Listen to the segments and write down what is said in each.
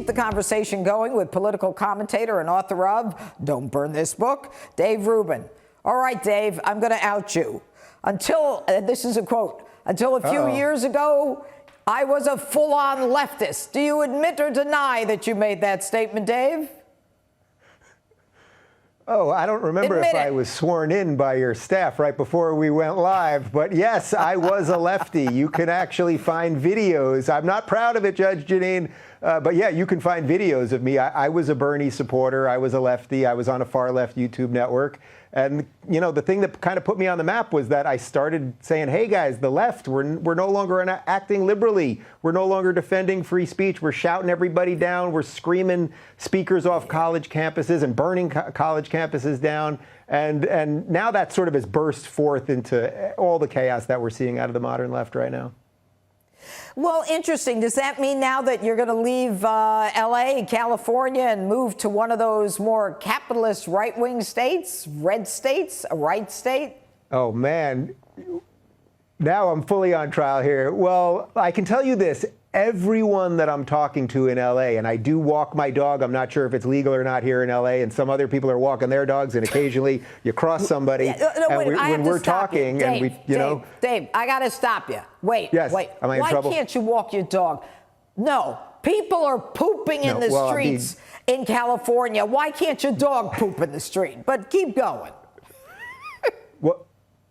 the conversation going with political commentator and author of Don't Burn This Book, Dave Rubin. All right, Dave, I'm going to out you. Until, this is a quote, until a few years ago, I was a full-on leftist. Do you admit or deny that you made that statement, Dave? Oh, I don't remember if I was sworn in by your staff right before we went live, but yes, I was a lefty. You can actually find videos. I'm not proud of it, Judge Jeanine, but yeah, you can find videos of me. I was a Bernie supporter. I was a lefty. I was on a far-left YouTube network. And, you know, the thing that kind of put me on the map was that I started saying, hey, guys, the left, we're no longer acting liberally. We're no longer defending free speech. We're shouting everybody down. We're screaming speakers off college campuses and burning college campuses down. And now that sort of has burst forth into all the chaos that we're seeing out of the modern left right now. Well, interesting. Does that mean now that you're going to leave L.A., California, and move to one of those more capitalist right-wing states, red states, a right state? Oh, man. Now I'm fully on trial here. Well, I can tell you this. Everyone that I'm talking to in L.A., and I do walk my dog. I'm not sure if it's legal or not here in L.A., and some other people are walking their dogs, and occasionally you cross somebody, when we're talking, and we, you know. Dave, I got to stop you. Wait, yes. wait. Am I in trouble? Why can't you walk your dog? No, people are pooping in the streets in California. Why can't your dog poop in the street? But keep going.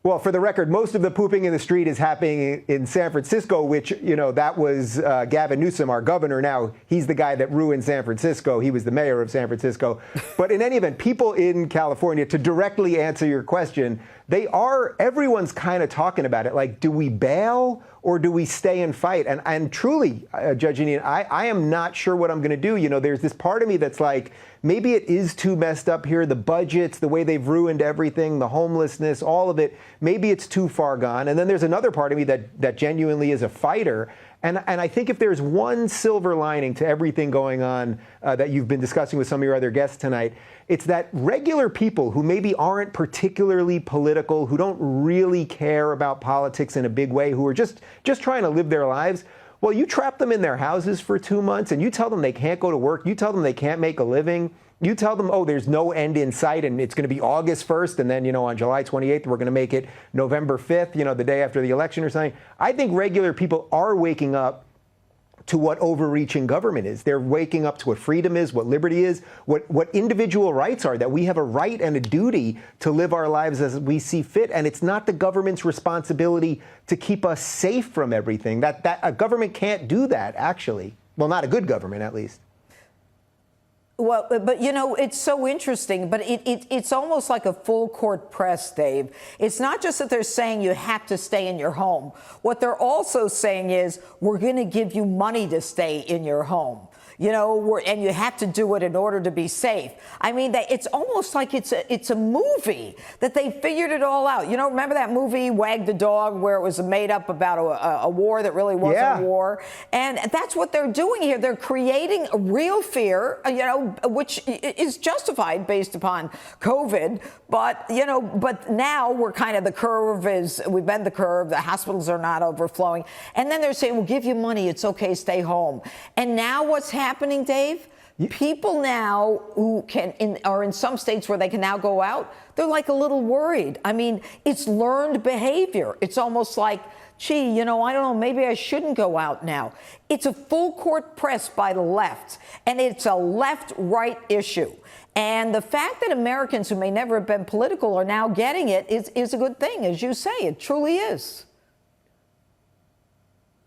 Well, for the record, most of the pooping in the street is happening in San Francisco, which, you know, that was Gavin Newsom, our governor now. He's the guy that ruined San Francisco. He was the mayor of San Francisco. But in any event, people in California, to directly answer your question, everyone's kind of talking about it. Like, do we bail or do we stay and fight? And truly, Judge Jeanine, I am not sure what I'm going to do. You know, there's this part of me that's like, maybe it is too messed up here. The budgets, the way they've ruined everything, the homelessness, all of it. Maybe it's too far gone. And then there's another part of me that genuinely is a fighter. And I think if there's one silver lining to everything going on that you've been discussing with some of your other guests tonight, it's that regular people who maybe aren't particularly political, who don't really care about politics in a big way, who are just trying to live their lives. Well, you trap them in their houses for 2 months and you tell them they can't go to work. You tell them they can't make a living. You tell them, oh, there's no end in sight and it's going to be August 1st. And then, you know, on July 28th, we're going to make it November 5th, you know, the day after the election or something. I think regular people are waking up to what overreaching government is. They're waking up to what freedom is, what liberty is, what individual rights are, that we have a right and a duty to live our lives as we see fit. And it's not the government's responsibility to keep us safe from everything. That a government can't do that, actually. Well, not a good government, at least. Well, but, you know, it's so interesting, but it's almost like a full court press, Dave. It's not just that they're saying you have to stay in your home. What they're also saying is we're going to give you money to stay in your home. You know, and you have to do it in order to be safe. I mean, it's almost like it's a movie that they figured it all out. You know, remember that movie Wag the Dog, where it was made up about a war that really wasn't a war? And that's what they're doing here. They're creating a real fear, you know, which is justified based upon COVID. But, you know, but now we're kind of, we bend the curve. The hospitals are not overflowing. And then they're saying, we'll give you money. It's okay. Stay home. And now what's happening, Dave? People now who are in some states where they can now go out, they're like a little worried. I mean, it's learned behavior. It's almost like, gee, you know, I don't know, maybe I shouldn't go out now. It's a full court press by the left, and it's a left-right issue. And the fact that Americans who may never have been political are now getting it is a good thing, as you say. It truly is.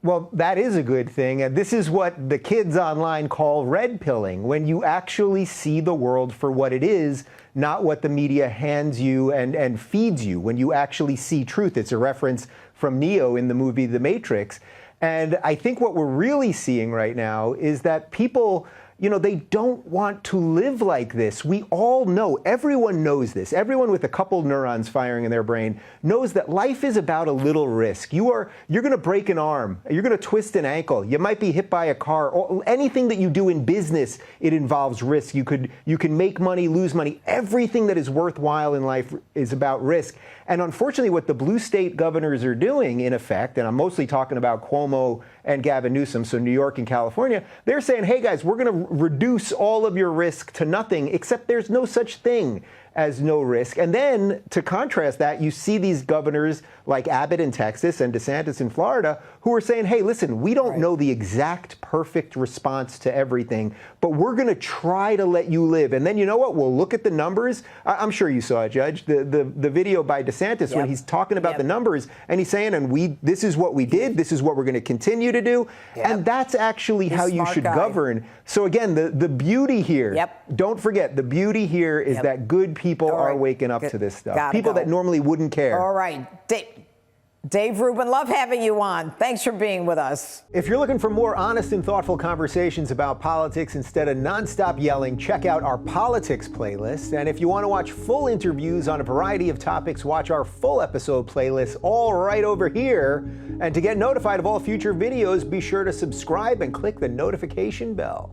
Well, that is a good thing. And this is what the kids online call red pilling, when you actually see the world for what it is, not what the media hands you and feeds you, when you actually see truth. It's a reference from Neo in the movie The Matrix. And I think what we're really seeing right now is that people, you know, they don't want to live like this. We all know, everyone knows this. Everyone with a couple neurons firing in their brain knows that life is about a little risk. You're going to break an arm. You're going to twist an ankle. You might be hit by a car. Or anything that you do in business, it involves risk. You can make money, lose money. Everything that is worthwhile in life is about risk. And unfortunately, what the blue state governors are doing, in effect, and I'm mostly talking about Cuomo and Gavin Newsom, so New York and California, they're saying, hey, guys, we're going to reduce all of your risk to nothing, except there's no such thing as no risk. And then to contrast that, you see these governors like Abbott in Texas and Desantis in Florida who are saying, hey, listen, we don't know the exact perfect response to everything, but we're going to try to let you live. And then you know what? We'll look at the numbers. I'm sure you saw it, Judge, the video by Desantis when he's talking about the numbers and he's saying, and this is what we did. This is what we're going to continue to do. And that's actually how you should govern. So again, the beauty here, don't forget, the beauty here is that good people are waking up to this stuff. People that normally wouldn't care. All right. Dave Rubin, love having you on. Thanks for being with us. If you're looking for more honest and thoughtful conversations about politics instead of nonstop yelling, check out our politics playlist. And if you want to watch full interviews on a variety of topics, watch our full episode playlist all right over here. And to get notified of all future videos, be sure to subscribe and click the notification bell.